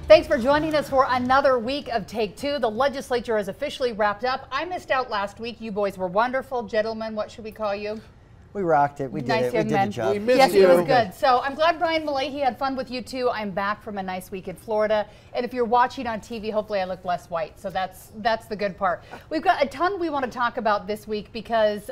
Thanks for joining us for another week of Take Two. The legislature has officially wrapped up. I missed out last week. You boys were wonderful. Gentlemen, what should we call you? We rocked it. We did it. We did the job. We missed yes, you. it was good. So I'm glad Brian Malahi had fun with you too. I'm back from a nice week in Florida. And if you're watching on TV, hopefully I look less white. So that's the good part. We've got a ton we want to talk about this week because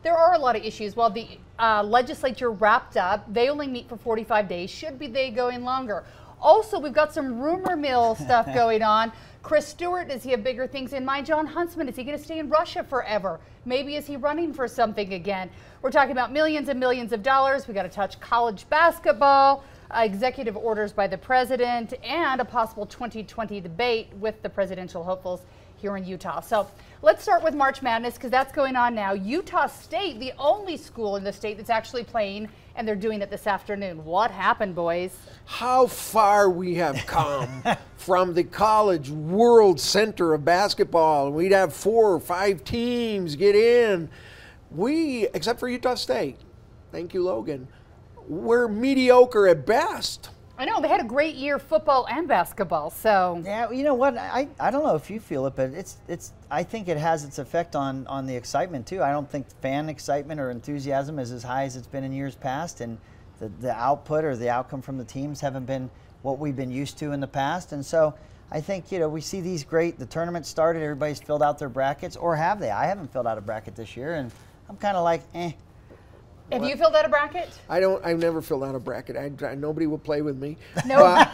there are a lot of issues. Well, the legislature wrapped up. They only meet for 45 days. Should be they going longer? Also, we've got some rumor mill stuff going on. Chris Stewart, does he have bigger things in mind? Jon Huntsman, is he going to stay in Russia forever? Maybe is he running for something again? We're talking about millions and millions of dollars. We got to touch college basketball, executive orders by the president, and a possible 2020 debate with the presidential hopefuls here in Utah. So let's start with March Madness because that's going on now. Utah State, the only school in the state that's actually playing, and they're doing it this afternoon. What happened, boys? How far we have come from the college world center of basketball. We'd have 4 or 5 teams get in. We, except for Utah State, thank you, Logan, we're mediocre at best. I know, they had a great year, football and basketball, so. Yeah, you know what, I don't know if you feel it, but I think it has its effect on the excitement too. I don't think fan excitement or enthusiasm is as high as it's been in years past, and the output or the outcome from the teams haven't been what we've been used to in the past. And so I think, you know, we see these the tournament started, everybody's filled out their brackets, or have they? I haven't filled out a bracket this year, and I'm kind of like, eh. Have you filled out a bracket? I've never filled out a bracket. Nobody will play with me. No.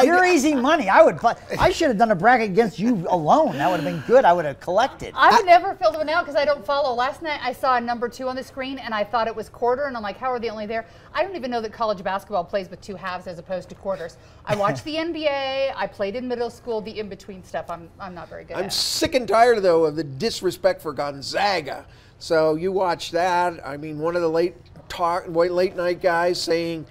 You're easy money. I would play. I should have done a bracket against you alone. That would have been good. I would have collected. I've never filled one out because I don't follow. Last night I saw a number 2 on the screen and I thought it was quarter, and I'm like, how are they only there? I don't even know that college basketball plays with 2 halves as opposed to quarters. I watched the NBA. I played in middle school. The in-between stuff I'm not very good at. I'm sick and tired, though, of the disrespect for Gonzaga. So you watch that. I mean, one of the late night guys saying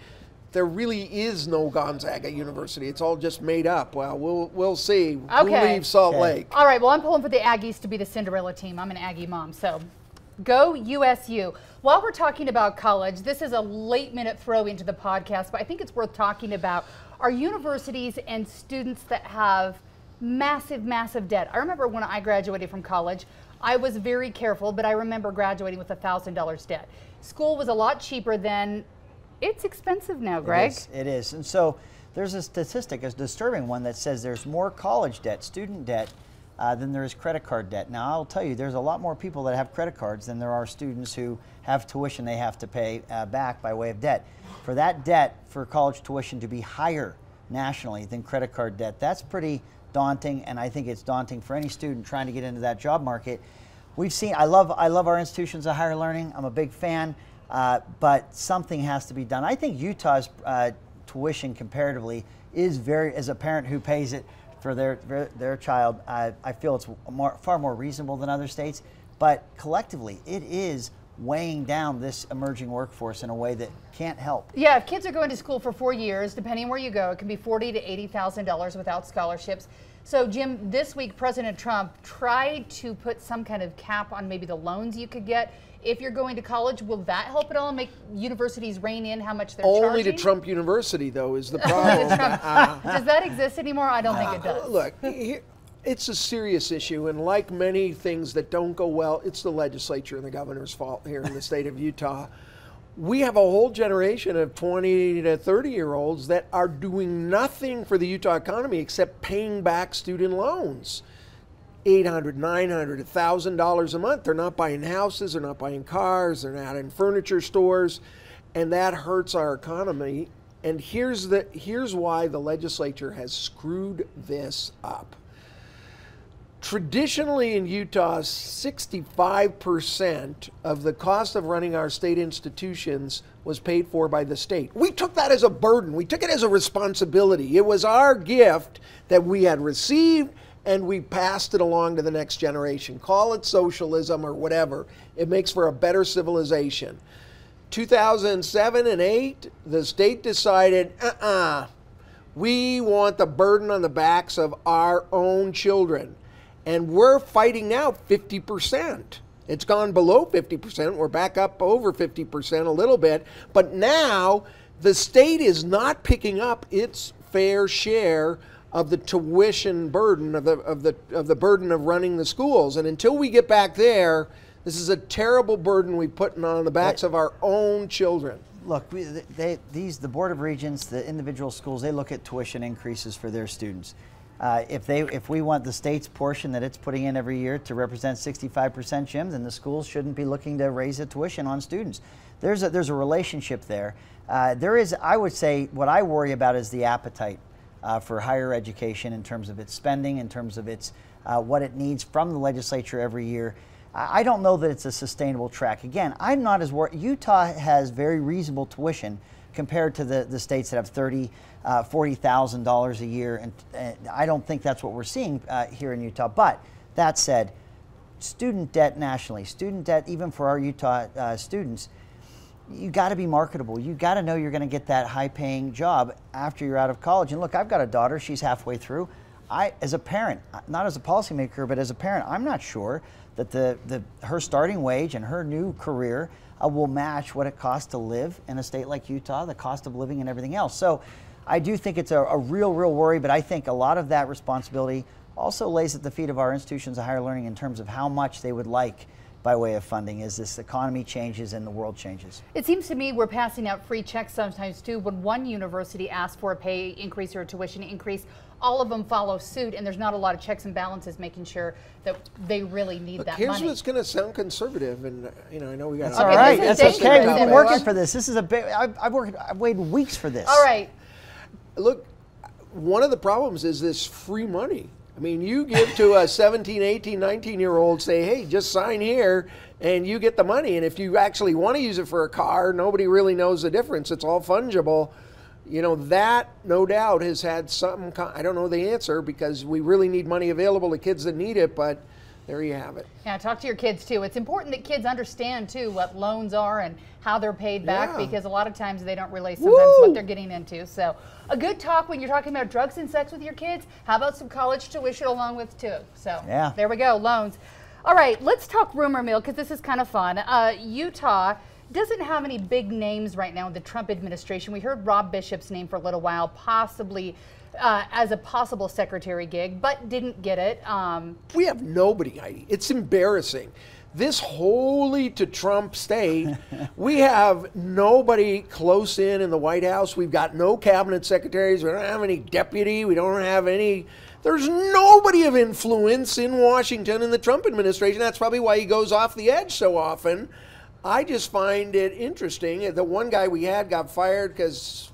there really is no Gonzaga University. It's all just made up. Well, we'll see. Okay. Who leaves Salt Lake? All right. Well, I'm pulling for the Aggies to be the Cinderella team. I'm an Aggie mom, so go USU. While we're talking about college, this is a late-minute throw into the podcast, but I think it's worth talking about our universities and students that have massive, massive debt. I remember when I graduated from college, I was very careful, but I remember graduating with $1,000 debt. School was a lot cheaper then. It's expensive now, Greg. It is. And so there's a statistic, a disturbing one, that says there's more college debt, student debt, than there is credit card debt. Now, I'll tell you, there's a lot more people that have credit cards than there are students who have tuition they have to pay back by way of debt. For that debt, for college tuition to be higher nationally than credit card debt, that's pretty daunting, and I think it's daunting for any student trying to get into that job market. We've seen, I love our institutions of higher learning. I'm a big fan, but something has to be done. I think Utah's tuition comparatively is as a parent who pays it for their child, I feel it's far more reasonable than other states, but collectively it is weighing down this emerging workforce in a way that can't help. Yeah, if kids are going to school for 4 years, depending on where you go, it can be $40,000 to $80,000 without scholarships. So, Jim, this week President Trump tried to put some kind of cap on maybe the loans you could get if you're going to college. Will that help at all and make universities rein in how much they're charging? Only to Trump University, though, is the problem. Does that exist anymore? I don't think it does. Look, it's a serious issue, and like many things that don't go well, it's the legislature and the governor's fault here in the state of Utah. We have a whole generation of 20 to 30-year-olds that are doing nothing for the Utah economy except paying back student loans. $800, $900, $1,000 a month. They're not buying houses, they're not buying cars, they're not in furniture stores, and that hurts our economy. And here's why the legislature has screwed this up. Traditionally in Utah, 65% of the cost of running our state institutions was paid for by the state. We took that as a burden. We took it as a responsibility. It was our gift that we had received, and we passed it along to the next generation. Call it socialism or whatever. It makes for a better civilization. 2007 and 8, the state decided, we want the burden on the backs of our own children. And we're fighting now 50%. It's gone below 50%. We're back up over 50% a little bit. But now the state is not picking up its fair share of the tuition burden of the burden of running the schools. And until we get back there, this is a terrible burden we're putting on the backs of our own children. Look, the Board of Regents, the individual schools, they look at tuition increases for their students. If we want the state's portion that it's putting in every year to represent 65%, Jim, then the schools shouldn't be looking to raise the tuition on students. There's a relationship there. I would say, what I worry about is the appetite for higher education in terms of its spending, in terms of its what it needs from the legislature every year. I don't know that it's a sustainable track. Again, I'm not as worried. Utah has very reasonable tuition compared to the states that have $30,000, $40,000 a year, and I don't think that's what we're seeing here in Utah. But that said, student debt nationally, student debt even for our Utah students, you got to be marketable. You got to know you're going to get that high-paying job after you're out of college. And look, I've got a daughter; she's halfway through. As a parent, not as a policymaker, but as a parent, I'm not sure that her starting wage and her new career will match what it costs to live in a state like Utah, the cost of living and everything else. So I do think it's a real worry, but I think a lot of that responsibility also lays at the feet of our institutions of higher learning in terms of how much they would like by way of funding as this economy changes and the world changes. It seems to me we're passing out free checks sometimes too. When one university asks for a pay increase or a tuition increase, all of them follow suit, and there's not a lot of checks and balances making sure that they really need that Here's money. what's going to sound conservative, and I know we got. That's all right. That's okay. We've been working for this. This is a big. I've waited weeks for this. All right. Look, one of the problems is this free money. I mean, you give to a 17, 18, 19-year-old, say, hey, just sign here, and you get the money. And if you actually want to use it for a car, nobody really knows the difference. It's all fungible. You know, that, no doubt, has had some, I don't know the answer, because we really need money available to kids that need it, but there you have it. Yeah, talk to your kids, too. It's important that kids understand, too, what loans are and how they're paid back, because a lot of times they don't realize sometimes what they're getting into. So a good talk when you're talking about drugs and sex with your kids. How about some college tuition along with, too? So there we go, loans. All right, let's talk rumor mill, because this is kind of fun. Utah doesn't have any big names right now in the Trump administration. We heard Rob Bishop's name for a little while, possibly as a possible secretary gig, but didn't get it. We have nobody, Heidi. It's embarrassing. This holy to Trump state, we have nobody close in the White House. We've got no cabinet secretaries. We don't have any deputy. We don't have any. There's nobody of influence in Washington in the Trump administration. That's probably why he goes off the edge so often. I just find it interesting. The one guy we had got fired because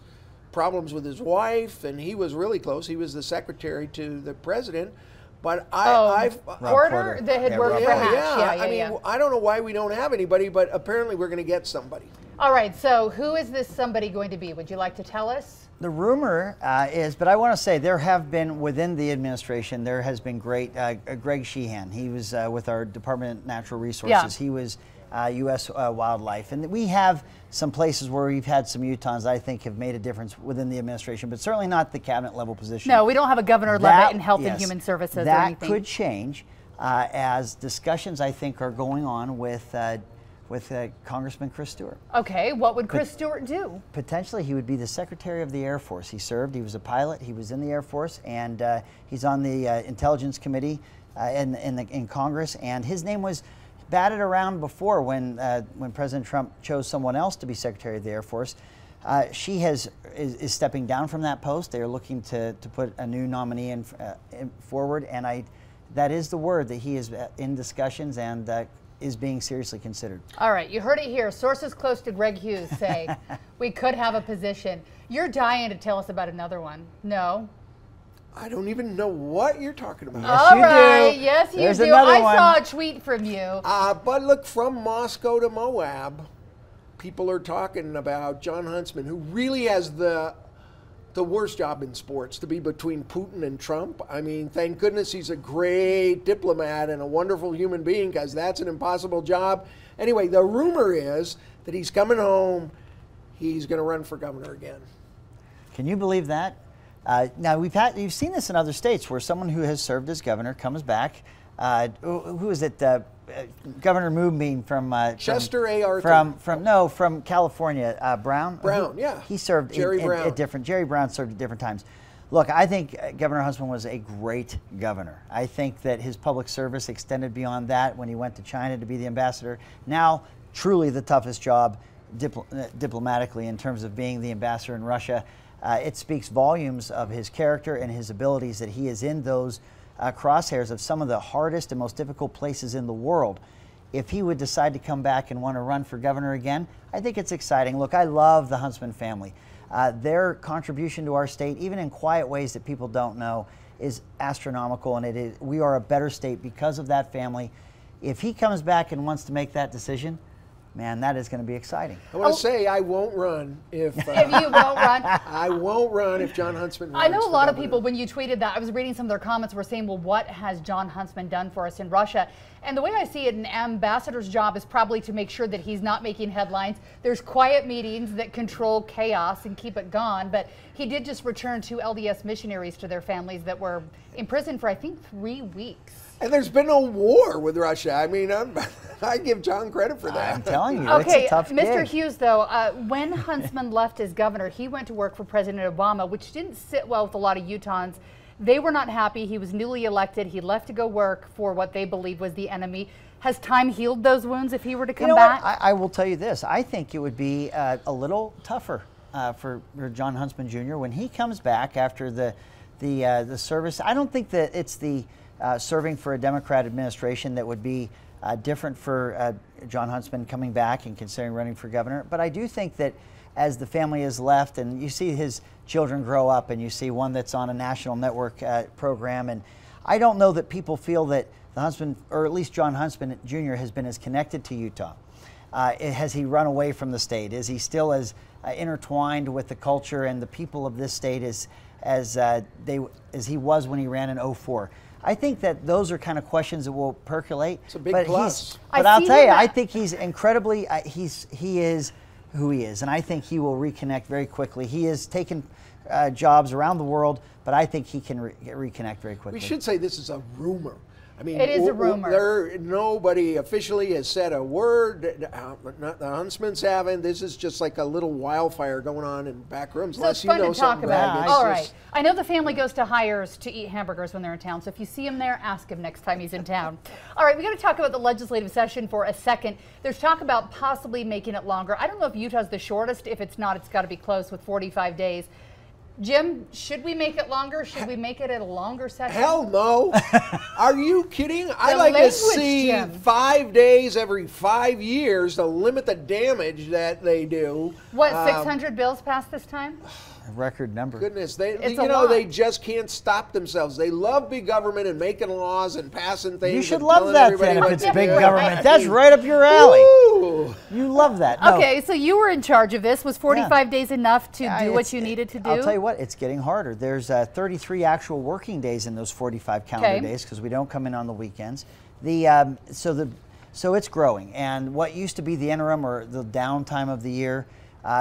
problems with his wife, and he was really close. He was the secretary to the president. But Porter that had worked for Hatch. I mean, I don't know why we don't have anybody, but apparently we're going to get somebody. All right, so who is this somebody going to be? Would you like to tell us? The rumor is, but I want to say there have been within the administration, there has been Greg Sheehan. He was with our Department of Natural Resources. He was U.S. Wildlife. And we have some places where we've had some Utahns I think have made a difference within the administration, but certainly not the cabinet level position. No, we don't have a Governor Levitt in Health and Human Services or anything. That could change as discussions I think are going on with Congressman Chris Stewart. Okay, what would Chris Stewart do? Potentially he would be the Secretary of the Air Force. He served, he was a pilot, he was in the Air Force, and he's on the Intelligence Committee in Congress, and his name was batted around before when President Trump chose someone else to be Secretary of the Air Force. She is stepping down from that post. They are looking to put a new nominee in forward, and that is the word that he is in discussions and is being seriously considered. All right, you heard it here. Sources close to Greg Hughes say we could have a position. You're dying to tell us about another one. No? I don't even know what you're talking about. All right, yes, There's you do. another I one. saw a tweet from you. But look, from Moscow to Moab, people are talking about Jon Huntsman, who really has the worst job in sports, to be between Putin and Trump. I mean, thank goodness he's a great diplomat and a wonderful human being, because that's an impossible job. Anyway, the rumor is that he's coming home. He's going to run for governor again. Can you believe that? Now you've seen this in other states where someone who has served as governor comes back. Who is it? Governor Moonbeam from Chester A. Arthur. from California, Brown. Brown, yeah. He served Jerry Brown. at different. Jerry Brown served at different times. Look, I think Governor Huntsman was a great governor. I think that his public service extended beyond that when he went to China to be the ambassador. Now, truly the toughest job diplomatically in terms of being the ambassador in Russia. It speaks volumes of his character and his abilities that he is in those crosshairs of some of the hardest and most difficult places in the world. If he would decide to come back and want to run for governor again, I think it's exciting. Look, I love the Huntsman family. Their contribution to our state, even in quiet ways that people don't know, is astronomical, and we are a better state because of that family. If he comes back and wants to make that decision, man, that is going to be exciting. I want to say I won't run if If you won't run. I won't run if Jon Huntsman runs. I know a lot of governor. people, when you tweeted that, I was reading some of their comments, were saying, well, what has Jon Huntsman done for us in Russia? And the way I see it, an ambassador's job is probably to make sure that he's not making headlines. There's quiet meetings that control chaos and keep it gone. But he did just return 2 LDS missionaries to their families that were in prison for, I think, 3 weeks. And there's been no war with Russia. I mean, I give John credit for that. I'm telling you, Okay, it's a tough Mr. gig. Hughes, though, when Huntsman left as governor, he went to work for President Obama, which didn't sit well with a lot of Utahns. They were not happy. He was newly elected. He left to go work for what they believe was the enemy. Has time healed those wounds if he were to come back? What? I will tell you this. I think it would be a little tougher for Jon Huntsman Jr. when he comes back after the service. I don't think that it's the serving for a Democrat administration that would be different for Jon Huntsman coming back and considering running for governor. But I do think that as the family is left and you see his children grow up and you see one that's on a national network program, and I don't know that people feel that the Huntsman, or at least Jon Huntsman Jr. has been as connected to Utah. Has he run away from the state? Is he still as intertwined with the culture and the people of this state as he was when he ran in '04? I think that those are kind of questions that will percolate. It's a big plus. But I'll tell you, I think he's incredibly, he is who he is, and I think he will reconnect very quickly. He has taken jobs around the world, but I think he can reconnect very quickly. We should say this is a rumor. I mean, it is a rumor. Nobody officially has said a word. The Huntsmans haven't. This is just like a little wildfire going on in back rooms. So it's fun to talk about. All right. I know the family goes to Hires to eat hamburgers when they're in town, so if you see him there, ask him next time he's in town. All right, we got to talk about the legislative session for a second. There's talk about possibly making it longer. I don't know if Utah's the shortest. If it's not, it's got to be close with 45 days. Jim, should we make it longer? Should we make it a longer session? Hell no. Are you kidding? I like to see Jim. 5 days every 5 years to limit the damage that they do. What, 600 bills passed this time? A record number. Goodness, It's you a know, lot. they just can't stop themselves. They love big government and making laws and passing things. You should and love telling that everybody then if what it's to big do. government. That's right up your alley. Woo. You love that. No. Okay, so you were in charge of this. Was 45 days enough to do what it's- you needed to do? I'll tell you what, it's getting harder. There's 33 actual working days in those 45 calendar days because we don't come in on the weekends. So it's growing, and what used to be the interim or the downtime of the year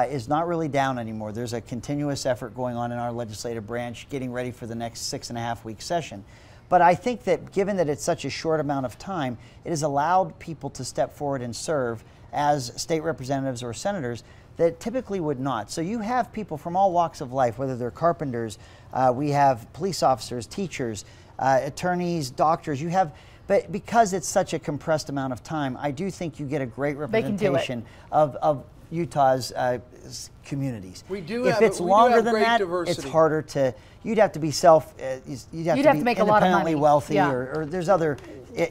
is not really down anymore. There's a continuous effort going on in our legislative branch getting ready for the next 6.5-week session. But I think that given that it's such a short amount of time, it has allowed people to step forward and serve as state representatives or senators that typically would not. So you have people from all walks of life, whether they're carpenters, we have police officers, teachers, attorneys, doctors, but because it's such a compressed amount of time, I do think you get a great representation of Utah's communities. We do if have, it's we longer do have than great that, diversity. it's harder to. You'd have to be you'd have to make a lot of independently money. wealthy, Yeah. or there's other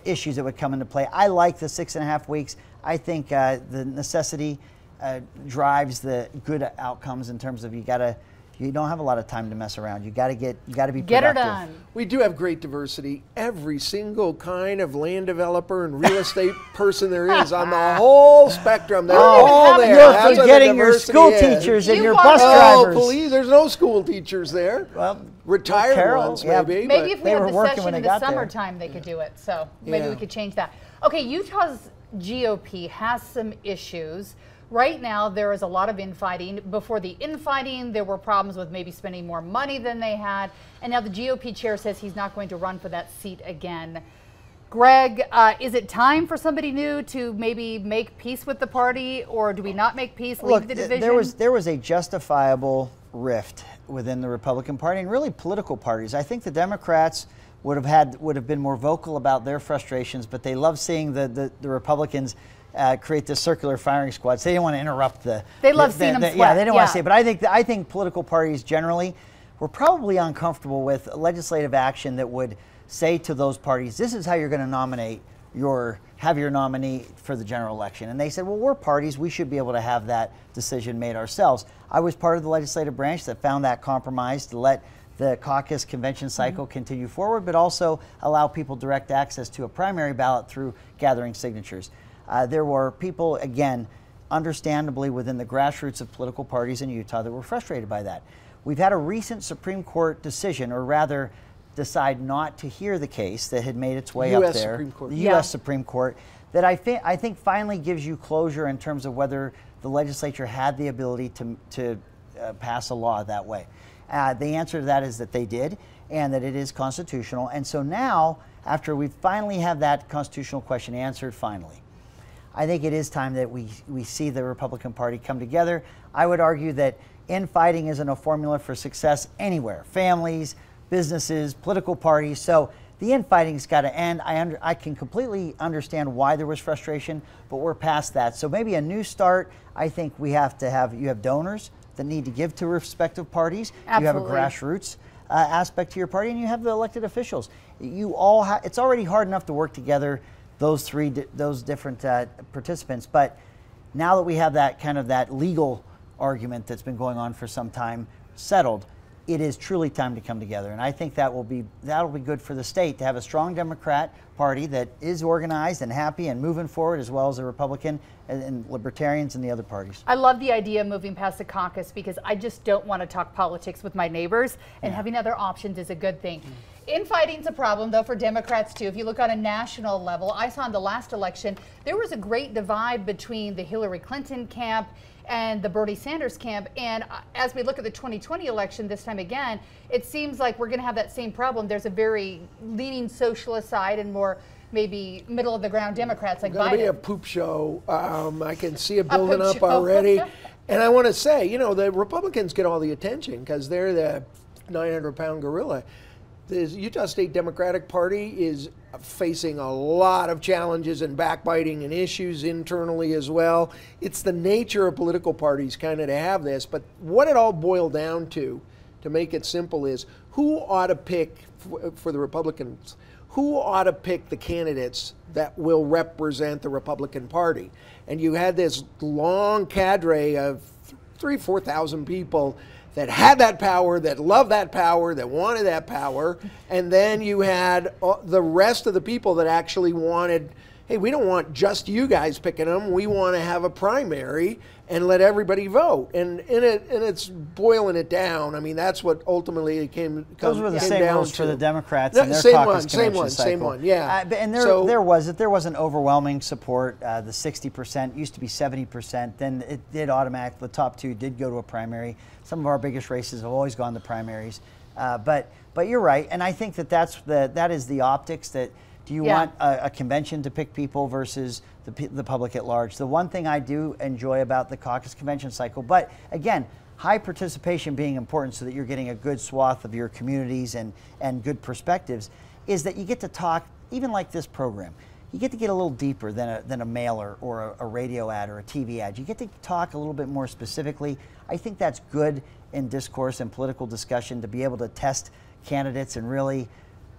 issues that would come into play. I like the 6.5 weeks. I think the necessity drives the good outcomes in terms of you don't have a lot of time to mess around. You got to be productive. Get her done. We do have great diversity. Every single kind of land developer and real estate person there is on the whole spectrum. They're all there. You're That's what the forgetting your diversity school is. teachers and You your are- bus Oh, drivers. please! There's no school teachers there. Well, Retired Carol, ones, yeah. maybe. Maybe but if we they had were the working session when in they the got there. summertime, they could do it. So maybe we Yeah. could change that. Okay, Utah's GOP has some issues. Right now, there is a lot of infighting. Before the infighting, there were problems with maybe spending more money than they had. And now the GOP chair says he's not going to run for that seat again. Greg, is it time for somebody new to maybe make peace with the party, or do we not make peace, leave the division? There was a justifiable rift within the Republican Party and really political parties. I think the Democrats would have been more vocal about their frustrations, but they love seeing the Republicans create this circular firing squad. So they didn't want to interrupt the. They love seeing them sweat. Yeah, they didn't want to see it. But I think political parties generally were probably uncomfortable with legislative action that would say to those parties, this is how you're going to nominate have your nominee for the general election. And they said, well, we're parties, we should be able to have that decision made ourselves. I was part of the legislative branch that found that compromise to let the caucus convention cycle continue forward, but also allow people direct access to a primary ballot through gathering signatures. There were people, again, understandably within the grassroots of political parties in Utah that were frustrated by that. We've had a recent Supreme Court decision, or rather decide not to hear the case that had made its way up there, the U.S. Supreme Court, that I think finally gives you closure in terms of whether the legislature had the ability to pass a law that way. The answer to that is that they did, and that it is constitutional. And so now, after we finally have that constitutional question answered finally, I think it is time that we see the Republican Party come together. I would argue that infighting isn't a formula for success anywhere. Families, businesses, political parties. So the infighting's got to end. I can completely understand why there was frustration, but we're past that. So maybe a new start. I think you have donors that need to give to respective parties. Absolutely. You have a grassroots aspect to your party, and you have the elected officials. You all it's already hard enough to work together, those different participants. But now that we have that legal argument that's been going on for some time settled, it is truly time to come together. And I think that'll be good for the state to have a strong Democrat Party that is organized and happy and moving forward, as well as the Republican and Libertarians and the other parties. I love the idea of moving past the caucus because I just don't want to talk politics with my neighbors, and having other options is a good thing. Infighting's a problem, though, for Democrats, too. If you look on a national level, I saw in the last election, there was a great divide between the Hillary Clinton camp and the Bernie Sanders camp. And as we look at the 2020 election this time again, it seems like we're going to have that same problem. There's a very leaning socialist side and more maybe middle of the ground Democrats like Biden. It's going to be a poop show. I can see it building up already. And I want to say, you know, the Republicans get all the attention because they're the 900-pound gorilla. The Utah State Democratic Party is facing a lot of challenges and backbiting and issues internally as well. It's the nature of political parties kind of to have this, but what it all boiled down to make it simple, is who ought to pick, for the Republicans, who ought to pick the candidates that will represent the Republican Party. And you had this long cadre of 3,000-4,000 people that had that power, that loved that power, that wanted that power, and then you had the rest of the people that actually wanted, hey, we don't want just you guys picking them, we want to have a primary and let everybody vote. And it's boiling it down. I mean, that's what ultimately it came down to. Those were the same rules for the Democrats and their caucus convention cycle. Same one, yeah. And there wasn't overwhelming support. The 60% used to be 70%. Then it did automatically, the top two did go to a primary. Some of our biggest races have always gone to primaries. But you're right, and I think that is the optics that. Do you want a convention to pick people versus the public at large? The one thing I do enjoy about the caucus convention cycle, but again, high participation being important so that you're getting a good swath of your communities and good perspectives, is that you get to talk, even like this program, you get to get a little deeper than a mailer or a radio ad or a TV ad. You get to talk a little bit more specifically. I think that's good in discourse and political discussion, to be able to test candidates and really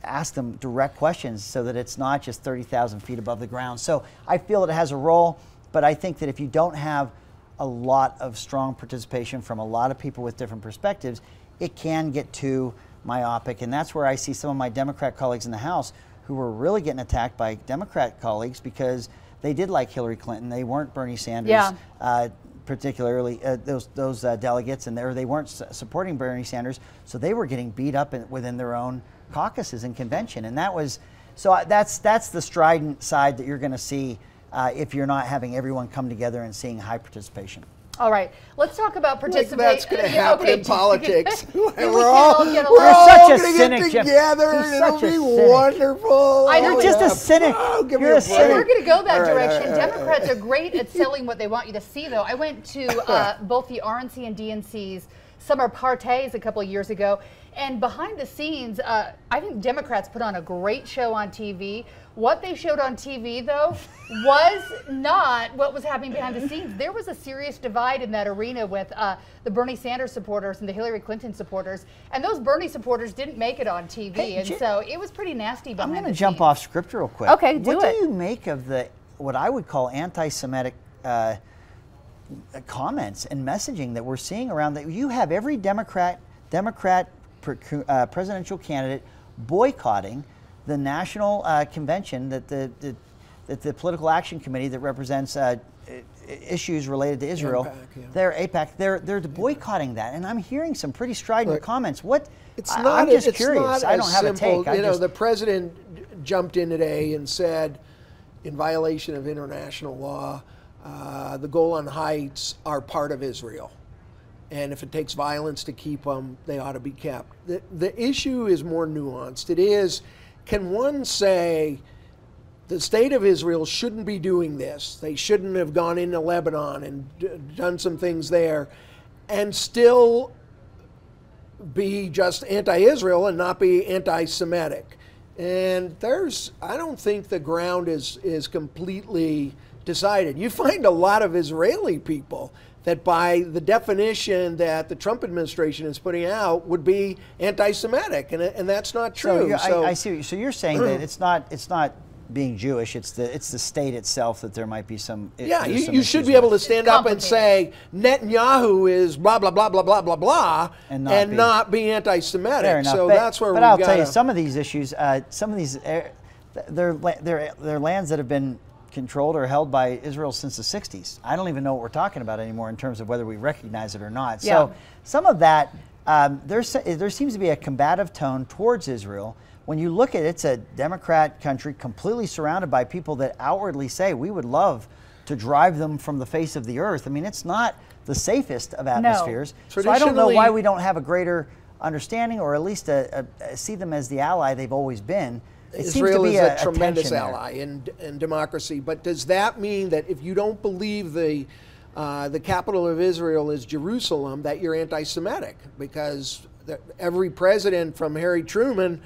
ask them direct questions so that it's not just 30,000 feet above the ground. So I feel it has a role, but I think that if you don't have a lot of strong participation from a lot of people with different perspectives, it can get too myopic. And that's where I see some of my Democrat colleagues in the House who were really getting attacked by Democrat colleagues because they did like Hillary Clinton. They weren't Bernie Sanders, particularly those delegates, and they weren't supporting Bernie Sanders, so they were getting beat up within their own caucuses and convention. And that's the strident side that you're going to see if you're not having everyone come together and seeing high participation. All right, let's talk about participation. That's going to happen in politics. We're all going to get together and it'll be wonderful. You're just a cynic. You're a cynic. We're going to go that direction. Democrats are great at selling what they want you to see, though. I went to both the RNC and DNC's summer parties a couple of years ago, and behind the scenes, I think Democrats put on a great show on TV. What they showed on TV, though, was not what was happening behind the scenes. There was a serious divide in that arena with the Bernie Sanders supporters and the Hillary Clinton supporters. And those Bernie supporters didn't make it on TV. And so it was pretty nasty behind the scenes. I'm going to jump off script real quick. Okay, do it. What do you make of what I would call anti-Semitic comments and messaging that we're seeing around that? You have every Democrat presidential candidate boycotting the national convention that the Political Action Committee that represents issues related to Israel, they're boycotting that, and I'm hearing some pretty strident comments. I'm just curious. I don't have a take. The president jumped in today and said, in violation of international law, the Golan Heights are part of Israel. And if it takes violence to keep them, they ought to be kept. The issue is more nuanced. It is, can one say the state of Israel shouldn't be doing this? They shouldn't have gone into Lebanon and done some things there and still be just anti-Israel and not be anti-Semitic. And I don't think the ground is completely decided. You find a lot of Israeli people that by the definition that the Trump administration is putting out would be anti-Semitic, and that's not true. I see. So you're saying that it's not being Jewish. It's the state itself that there might be some. Yeah, you should be able to stand up and say Netanyahu is blah blah blah blah blah blah blah, and not be anti-Semitic. Fair enough. So that's where. But I'll tell you, some of these issues, some of these, they're lands that have been controlled or held by Israel since the 60s. I don't even know what we're talking about anymore in terms of whether we recognize it or not. Yeah. So some of that, there seems to be a combative tone towards Israel. When you look at it's a Democrat country completely surrounded by people that outwardly say we would love to drive them from the face of the earth. I mean, it's not the safest of atmospheres. No. So I don't know why we don't have a greater understanding or at least see them as the ally they've always been. Israel is a tremendous ally in democracy, but does that mean that if you don't believe the capital of Israel is Jerusalem, that you're anti-Semitic? Because every president from Harry Truman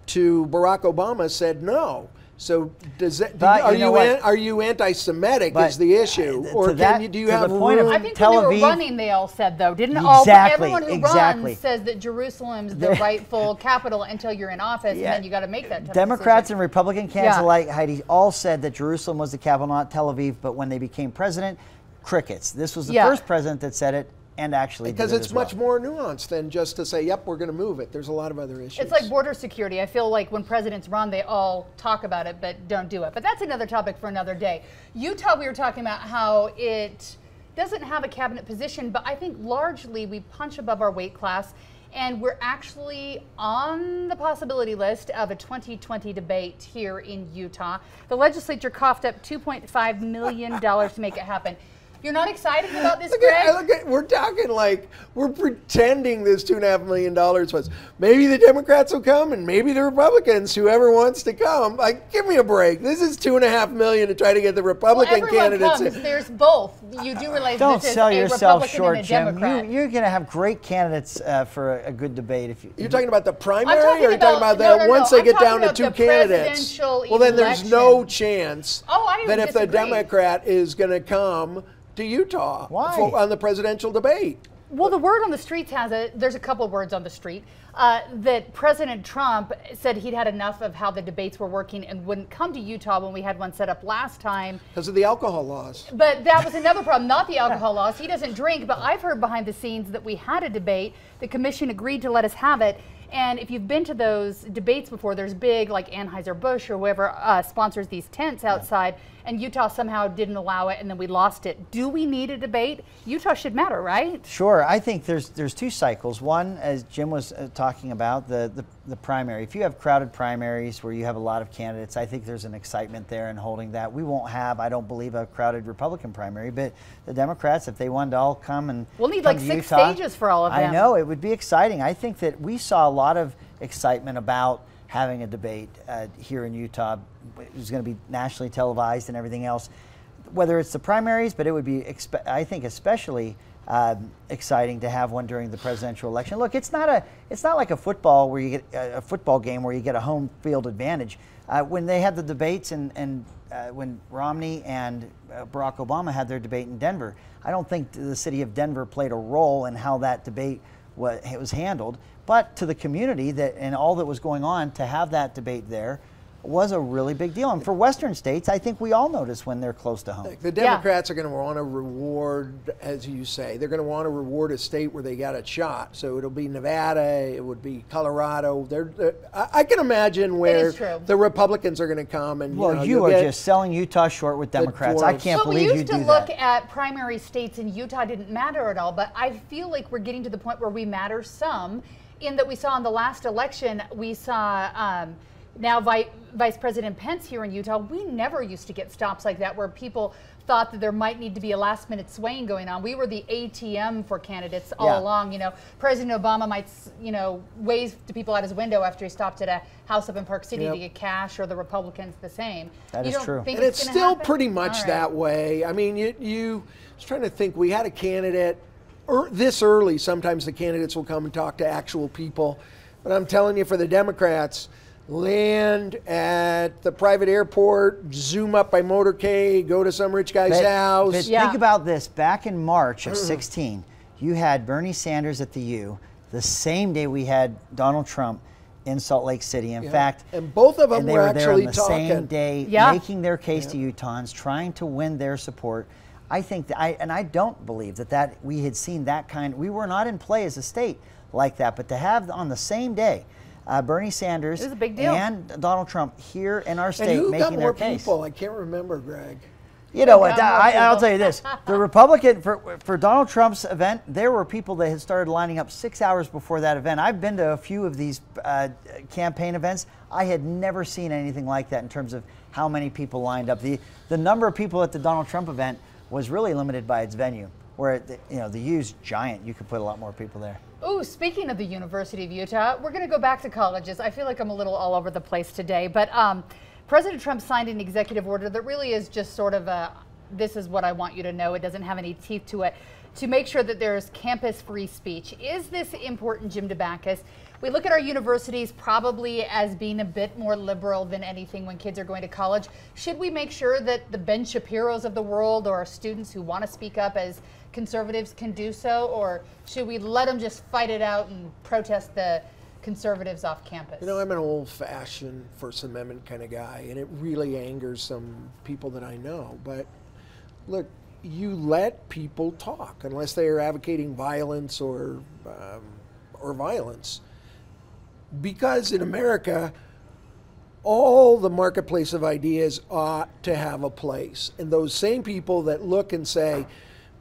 to Barack Obama said no. So does that, are you anti-Semitic is the issue, or do you have room? I think when they were running, they all said though, didn't everyone who runs says that Jerusalem's the rightful capital until you're in office, and then you got to make that tough Democrats decision. and Republican candidates alike, Heidi, all said that Jerusalem was the capital, not Tel Aviv. But when they became president, crickets. This was the first president that said it. And actually, because it's much more nuanced than just to say, "Yep, we're going to move it." There's a lot of other issues. It's like border security. I feel like when presidents run, they all talk about it but don't do it. But that's another topic for another day. Utah, we were talking about how it doesn't have a cabinet position, but I think largely we punch above our weight class, and we're actually on the possibility list of a 2020 debate here in Utah. The legislature coughed up $2.5 million to make it happen. You're not excited about this, Greg? We're talking like we're pretending this $2.5 million was. Maybe the Democrats will come, and maybe the Republicans, whoever wants to come. Like, give me a break. This is $2.5 million to try to get the Republican candidates in. There's both. You do realize don't this is sell a yourself Republican short, and a Jim. Democrat. You're going to have great candidates for a good debate. If you're talking about the primary, or you're talking about once they get down to two candidates? Well, then there's no chance that if the Democrat is going to come to Utah on the presidential debate. Well, the word on the streets has it. There's a couple of words on the street that President Trump said he'd had enough of how the debates were working and wouldn't come to Utah when we had one set up last time. Because of the alcohol laws. But that was another problem, not the alcohol laws. He doesn't drink, but I've heard behind the scenes that we had a debate. The commission agreed to let us have it. And if you've been to those debates before, there's big, like Anheuser-Busch or whoever sponsors these tents outside, and Utah somehow didn't allow it, and then we lost it. Do we need a debate? Utah should matter, right? Sure. I think there's two cycles. One, as Jim was talking about, the the primary. If you have crowded primaries where you have a lot of candidates, I think there's an excitement there in holding that. We won't have, I don't believe, a crowded Republican primary, but the Democrats, if they wanted to all come and we'll need come like to 6 Utah, stages for all of them. I know, it would be exciting. I think that we saw a lot of excitement about having a debate here in Utah. It was going to be nationally televised and everything else. Whether it's the primaries, but it would be, I think, especially exciting to have one during the presidential election. Look, it's not like a football where you get a football game where you get a home field advantage. When they had the debates and when Romney and Barack Obama had their debate in Denver, I don't think the city of Denver played a role in how that debate was handled. But to the community and all that was going on, to have that debate there was a really big deal. And for Western states, I think we all notice when they're close to home. The Democrats are going to want to reward, as you say, they're going to want to reward a state where they got a shot. So it'll be Nevada, it would be Colorado. I can imagine where the Republicans are going to come and. Well, you are just selling Utah short with Democrats. I can't believe you do that. We used to look at primary states and Utah didn't matter at all, but I feel like we're getting to the point where we matter some, in that we saw in the last election, we saw now Vice President Pence here in Utah. We never used to get stops like that where people thought that there might need to be a last-minute swaying going on. We were the ATM for candidates all along. You know, President Obama might, wave to people out his window after he stopped at a house up in Park City to get cash, or the Republicans the same. That is true. And it's still pretty much that way. I mean, I was trying to think. We had a candidate this early. Sometimes the candidates will come and talk to actual people, but I'm telling you, for the Democrats, land at the private airport, zoom up by motorcade, go to some rich guy's house. But think about this. Back in March of 16, you had Bernie Sanders at the U, the same day we had Donald Trump in Salt Lake City. In fact, and both of them were actually there on the same day, making their case to Utahns, trying to win their support. I think that I don't believe that we had seen that kind. We were not in play as a state like that, but to have on the same day Bernie Sanders and Donald Trump here in our state making their case. People? I can't remember, Greg. You know what? I'll tell you this: the Republican for Donald Trump's event, there were people that had started lining up 6 hours before that event. I've been to a few of these campaign events. I had never seen anything like that in terms of how many people lined up. The number of people at the Donald Trump event was really limited by its venue, where the U's giant. You could put a lot more people there. Oh, speaking of the University of Utah, we're going to go back to colleges. I feel like I'm a little all over the place today, but President Trump signed an executive order that really is just sort of this is what I want you to know. It doesn't have any teeth to it, to make sure that there's campus-free speech. Is this important, Jim Dabakis? We look at our universities probably as being a bit more liberal than anything when kids are going to college. Should we make sure that the Ben Shapiros of the world, or students who want to speak up as conservatives, can do so, or should we let them just fight it out and protest the conservatives off campus? You know, I'm an old-fashioned First Amendment kind of guy, and it really angers some people that I know. But look, you let people talk unless they are advocating violence or violence. Because in America, all the marketplace of ideas ought to have a place. And those same people that look and say,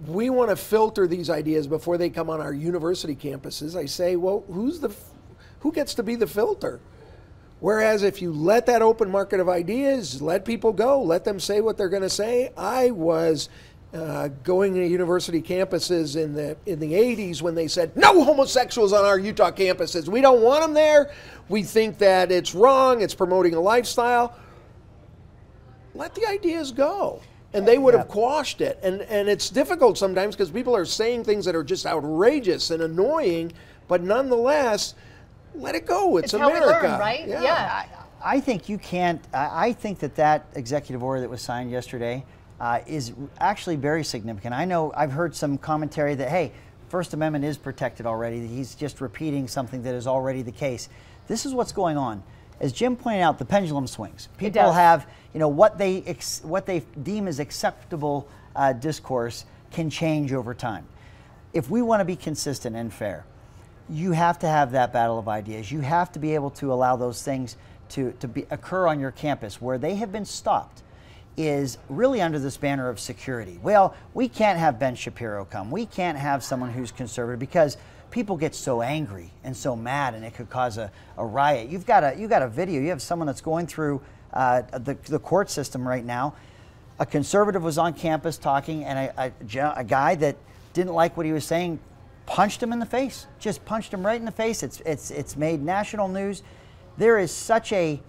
we want to filter these ideas before they come on our university campuses, I say, well, who gets to be the filter? Whereas if you let that open market of ideas, let people go, let them say what they're going to say. I was going to university campuses in the 80s when they said, no homosexuals on our Utah campuses. We don't want them there. We think that it's wrong. It's promoting a lifestyle. Let the ideas go. And they would have quashed it. And it's difficult sometimes because people are saying things that are just outrageous and annoying, but nonetheless, let it go. It's America. How we learn, right? Yeah. I think you can't. I think that executive order that was signed yesterday is actually very significant. I know I've heard some commentary that, hey, First Amendment is protected already. He's just repeating something that is already the case. This is what's going on. As Jim pointed out, the pendulum swings. People have, what they deem as acceptable discourse can change over time. If we want to be consistent and fair, you have to have that battle of ideas. You have to be able to allow those things to occur on your campus. Where they have been stopped is really under this banner of security. Well, we can't have Ben Shapiro come. We can't have someone who's conservative because people get so angry and so mad, and it could cause a riot. You've got a video. You have someone that's going through the court system right now. A conservative was on campus talking, and a guy that didn't like what he was saying punched him in the face. Just punched him right in the face. It's made national news. There is such a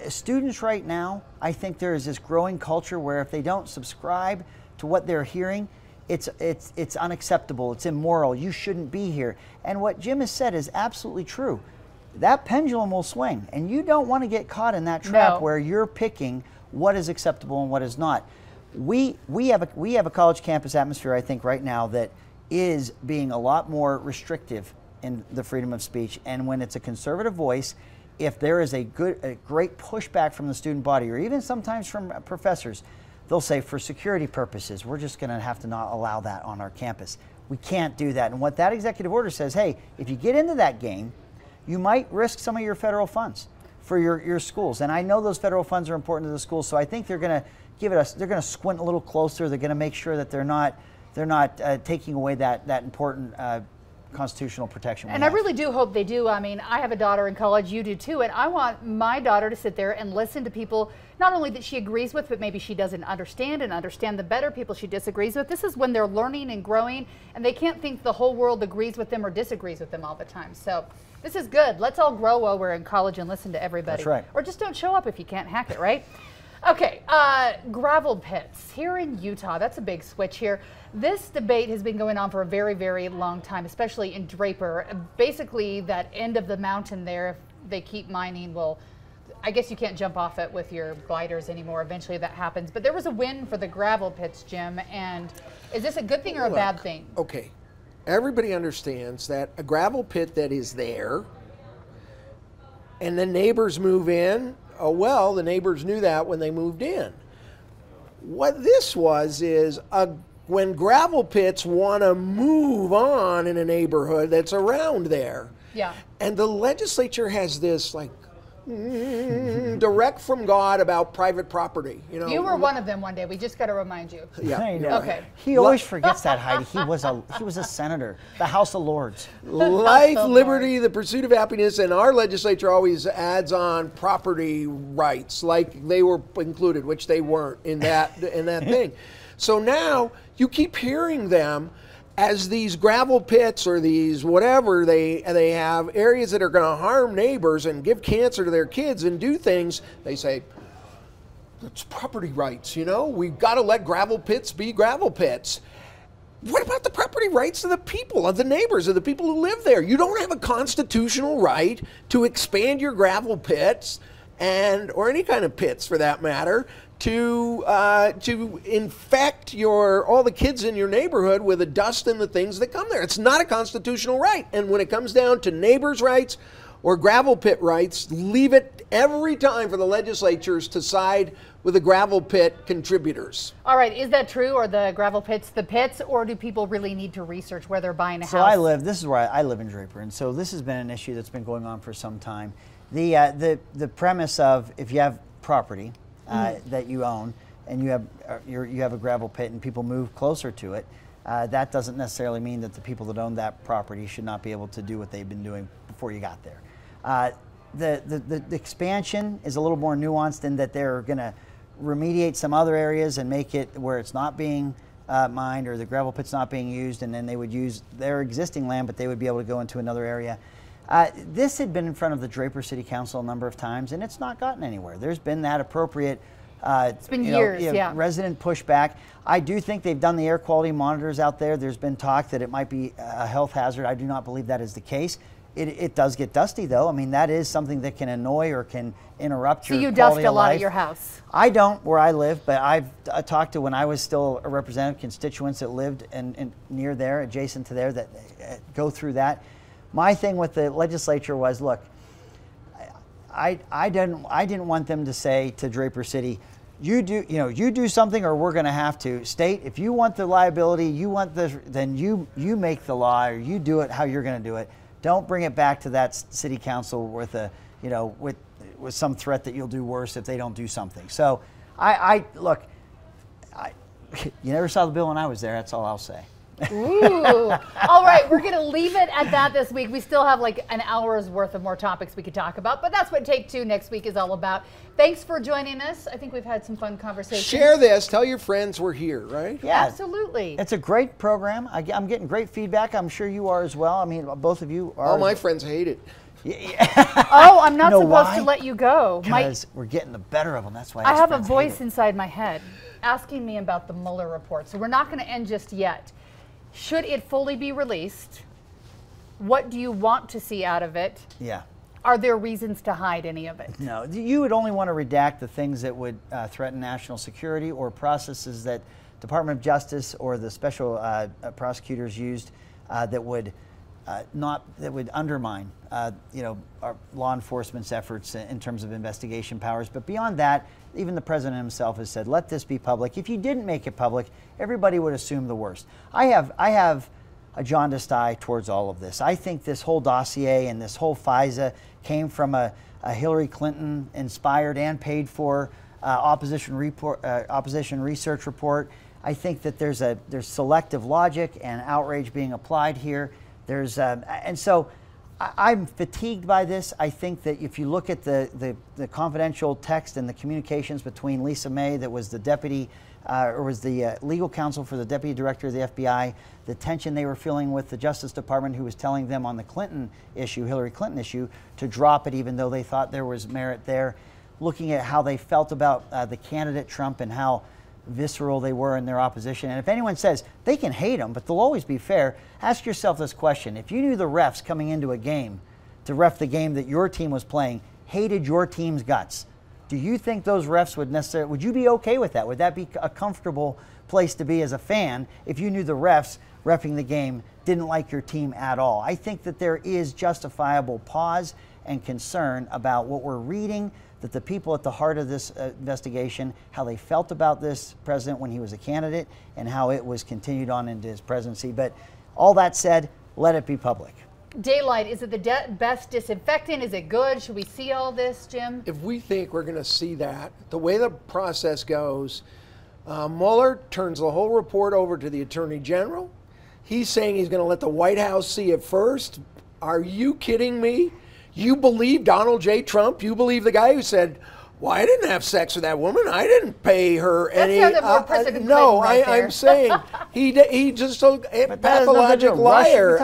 students right now, I think there is this growing culture where if they don't subscribe to what they're hearing, it's unacceptable, it's immoral, you shouldn't be here. And what Jim has said is absolutely true. That pendulum will swing, and you don't want to get caught in that trap where you're picking what is acceptable and what is not. We have a college campus atmosphere, I think, right now that is being a lot more restrictive in the freedom of speech. And when it's a conservative voice, if there is a great pushback from the student body, or even sometimes from professors, they'll say, for security purposes, we're just going to have to not allow that on our campus. We can't do that. And what that executive order says, hey, if you get into that game, you might risk some of your federal funds for your schools. And I know those federal funds are important to the schools, so I think they're going to they're going to squint a little closer. They're going to make sure that they're not taking away that important constitutional protection. And I really do hope they do. I mean, I have a daughter in college, you do too, and I want my daughter to sit there and listen to people, not only that she agrees with, but maybe she doesn't understand, and understand the better people she disagrees with. This is when they're learning and growing, and they can't think the whole world agrees with them or disagrees with them all the time. So this is good. Let's all grow while we're in college and listen to everybody. That's right. Or just don't show up if you can't hack it, right? Okay, gravel pits here in Utah. That's a big switch here. This debate has been going on for a very, very long time, especially in Draper. Basically, that end of the mountain there, if they keep mining, well, I guess you can't jump off it with your gliders anymore. Eventually that happens. But there was a win for the gravel pits, Jim. And is this a good thing or a bad thing? Okay, everybody understands that a gravel pit that is there and the neighbors move in, oh, well, the neighbors knew that when they moved in. What this was is when gravel pits want to move on in a neighborhood that's around there. Yeah. And the legislature has this like direct from God about private property. You know, you were one of them one day. We just got to remind you. Yeah. I know. Okay. He always forgets that, Heidi. He was a senator, the House of Lords. Life, liberty, the pursuit of happiness, and our legislature always adds on property rights, like they were included, which they weren't in that thing. So now you keep hearing them as these gravel pits or these whatever they have areas that are going to harm neighbors and give cancer to their kids and do things. They say it's property rights. You know, we've got to let gravel pits be gravel pits. What about the property rights of the people, of the neighbors, of the people who live there? You don't have a constitutional right to expand your gravel pits or any kind of pits for that matter, to infect all the kids in your neighborhood with the dust and the things that come there. It's not a constitutional right. And when it comes down to neighbors' rights or gravel pit rights, leave it every time for the legislatures to side with the gravel pit contributors. All right, is that true? Or the gravel pits the pits, or do people really need to research where they're buying a house? This is where I live in Draper, and so this has been an issue that's been going on for some time. The premise of if you have property that you own and you have a gravel pit and people move closer to it, that doesn't necessarily mean that the people that own that property should not be able to do what they've been doing before you got there. The expansion is a little more nuanced in that they're going to remediate some other areas and make it where it's not being mined or the gravel pit's not being used, and then they would use their existing land, but they would be able to go into another area. This had been in front of the Draper City Council a number of times, and it's not gotten anywhere. There's been that appropriate it's been years, resident pushback. I do think they've done the air quality monitors out there. There's been talk that it might be a health hazard. I do not believe that is the case. It does get dusty, though. I mean, that is something that can annoy or can interrupt your quality of life. So you dust a lot at your house? I don't where I live, but I talked to, when I was still a representative, constituents that lived near there, adjacent to there, that go through that. My thing with the legislature was, look, I didn't want them to say to Draper City, you do something or we're going to have to. State, if you want the liability, then you make the law, or you do it how you're going to do it. Don't bring it back to that city council with with some threat that you'll do worse if they don't do something. So look, you never saw the bill when I was there. That's all I'll say. Ooh. All right, we're going to leave it at that this week. We still have like an hour's worth of more topics we could talk about, but that's what Take Two next week is all about. Thanks for joining us. I think we've had some fun conversations. Share this. Tell your friends we're here, right? Yeah. Absolutely. It's a great program. I'm getting great feedback. I'm sure you are as well. I mean, both of you are. All my friends hate it. Oh, I'm not supposed to let you go. Because we're getting the better of them. That's why I have a voice inside my head asking me about the Mueller report. So we're not going to end just yet. Should it fully be released, what do you want to see out of it? Yeah. Are there reasons to hide any of it? No, you would only want to redact the things that would threaten national security or processes that Department of Justice or the special prosecutors used that would undermine our law enforcement's efforts in terms of investigation powers. But beyond that, even the president himself has said, let this be public. If you didn't make it public, everybody would assume the worst. I have a jaundiced eye towards all of this. I think this whole dossier and this whole FISA came from a Hillary Clinton inspired and paid for opposition research report. I think that there's selective logic and outrage being applied here. And so I'm fatigued by this. I think that if you look at the confidential text and the communications between Lisa May, that was the deputy, or was the legal counsel for the deputy director of the FBI, the tension they were feeling with the Justice Department, who was telling them on the Hillary Clinton issue, to drop it even though they thought there was merit there. Looking at how they felt about the candidate Trump and how visceral they were in their opposition. And if anyone says they can hate them, but they'll always be fair, ask yourself this question. If you knew the refs coming into a game to ref the game that your team was playing hated your team's guts, do you think those refs would you be okay with that? Would that be a comfortable place to be as a fan if you knew the refs reffing the game didn't like your team at all? I think that there is justifiable pause and concern about what we're reading, that the people at the heart of this investigation, how they felt about this president when he was a candidate and how it was continued on into his presidency. But all that said, let it be public. Daylight, is it the best disinfectant? Is it good? Should we see all this, Jim? If we think we're going to see that, the way the process goes, Mueller turns the whole report over to the Attorney General. He's saying he's going to let the White House see it first. Are you kidding me? You believe Donald J. Trump? You believe the guy who said, well, I didn't have sex with that woman. I didn't pay her any. No, I'm saying he just a pathologic liar.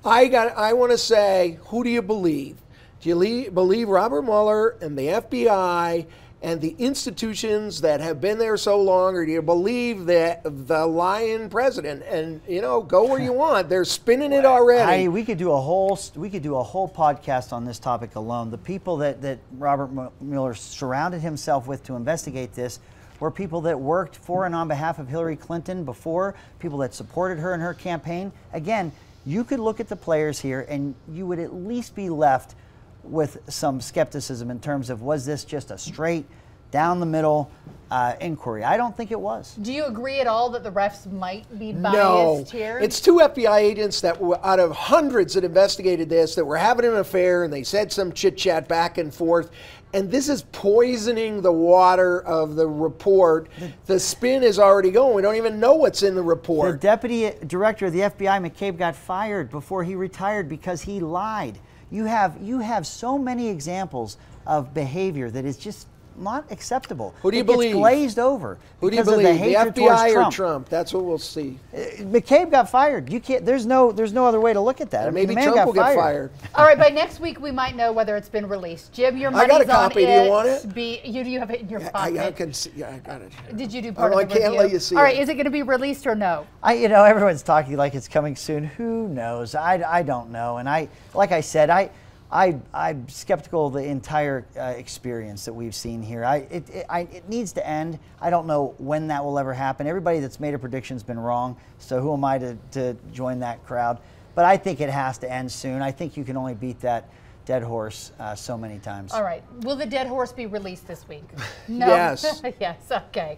I want to say, who do you believe? Do you believe Robert Mueller and the FBI and the institutions that have been there so long, or do you believe that the lying president? And go where you want. They're spinning it already. We could do a whole podcast on this topic alone. The people that Robert Mueller surrounded himself with to investigate this were people that worked for and on behalf of Hillary Clinton before, people that supported her in her campaign. Again, you could look at the players here and you would at least be left with some skepticism in terms of, was this just a straight down the middle inquiry? I don't think it was. Do you agree at all that the refs might be biased here? It's two FBI agents that were out of hundreds that investigated this, that were having an affair, and they said some chit chat back and forth. And this is poisoning the water of the report. The spin is already going. We don't even know what's in the report. The deputy director of the FBI, McCabe, got fired before he retired because he lied. You have so many examples of behavior that is just not acceptable. Who do you believe? It's glazed over. Who do you believe? The FBI or Trump? That's what we'll see. McCabe got fired. You can't. There's no other way to look at that. Maybe Trump will get fired. All right. By next week, we might know whether it's been released. Jim, your money's on it. I got a copy. Do you want it? You have it in your pocket. I can see. Yeah, I got it. Did you do part of the review? I can't let you see. All right. Is it going to be released or no? Everyone's talking like it's coming soon. Who knows? I don't know. And like I said, I'm skeptical of the entire experience that we've seen here. It needs to end. I don't know when that will ever happen. Everybody that's made a prediction has been wrong, so who am I to join that crowd? But I think it has to end soon. I think you can only beat that dead horse so many times. All right. Will the dead horse be released this week? No. Yes. Yes. Okay.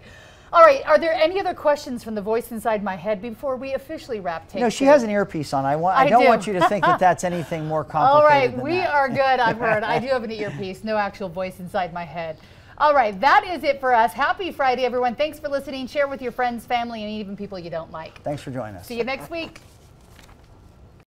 All right. Are there any other questions from the voice inside my head before we officially wrap? No, she has an earpiece on. I don't want you to think that that's anything more complicated. All right. Than We that. are good. I've heard. I do have an earpiece. No actual voice inside my head. All right, that is it for us. Happy Friday, everyone. Thanks for listening. Share with your friends, family, and even people you don't like. Thanks for joining us. See you next week.